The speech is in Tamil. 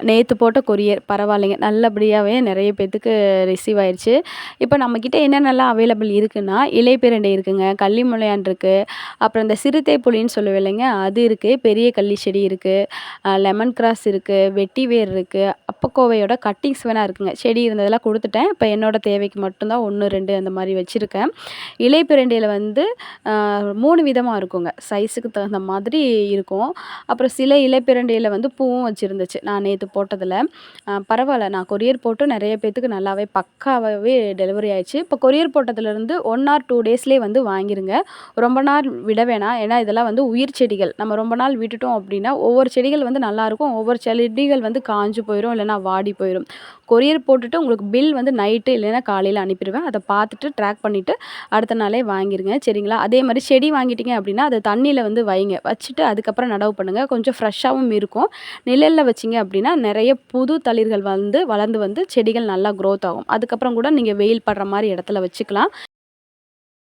நேத்து போட்ட கொரியர் பரவாயில்லைங்க. நல்லபடியாவே நெறைய பேத்துக்கு ரிசீவ் ஆயிருச்சு. இப்ப நம்மகிட்ட என்னென்னலாம் அவைலபிள் இருக்குன்னா, இலைப்பேரண்டை இருக்குங்க, கள்ளிமுளையான் இருக்கு, அப்புறம் இந்த சிறுத்தை புளின்னு சொல்லுவேன் இல்லைங்க, அது இருக்கு. பெரிய கள்ளி செடி இருக்கு, லெமன் கிராஸ் இருக்கு, வெட்டிவேர் இருக்கு, அப்பக்கோவையோட கட்டிங்ஸ் வேணா இருக்குங்க. செடி இருந்ததெல்லாம் குடுத்துட்டேன். இப்ப என்னோட தேவைக்கு மட்டும் தான் 1, 2 அந்த மாரி வச்சிருக்கேன். இலைப்பேரண்டையில வந்து 3 விதமா இருக்குங்க. சைஸுக்கு தகுந்த மாதிரி இருக்கும். அப்புறம் சில இலைப்பேரண்டையில வந்து பூவும் வச்சிருந்துச்சு. நான் நேத்து போட்டதுல. பரவால்ல. நான் கொரியர் போட்டு நெறைய பேத்துக்கு நல்லாவே பக்காவாவே டெலிவரி ஆயிருச்சு. இப்போ கொரியர் போட்டதுலருந்து 1 ஆர் 2 டேஸ்லயே வந்து வாங்கிருங்க. ரொம்ப நாள் விட வேணாம். ஏன்னா, இதெல்லாம் வந்து உயிர் செடிகள். நம்ம ரொம்ப நாள் விட்டுட்டோம் அப்டின்னா, ஒவ்வொரு செடிகள் வந்து நல்லாருக்கும். ஒவ்வொரு செடிகள் வந்து காஞ்சு போயிரும். இல்லன்னா வாடி போயிரும். கொரியர் போட்டுட்டு உங்களுக்கு பில் வந்து நைட்டு இல்லைன்னா காலையில அனுப்பிருவேன். அத பார்த்துட்டு ட்ராக் பண்ணிட்டு அடுத்த நாளே வாங்கிருங்க. சரிங்களா? அதே மாரி செடி வாங்கிட்டீங்க அப்டின்னா, அத தண்ணீல வந்து வைங்க. வச்சுட்டு அதுக்கப்புறம் நடவு பண்ணுங்க. கொஞ்சம் ஃப்ரெஷ்ஷாவும் இருக்கும். நிழல்ல வச்சீங்க அப்டின்னா, நெறைய புது தளிர்கள் வந்து வளர்ந்து வந்து செடிகள் நல்லா குரோத் ஆகும். அதுக்கப்புறம் கூட நீங்க வெயில் படுற மாரி இடத்துல வச்சுக்கலாம்.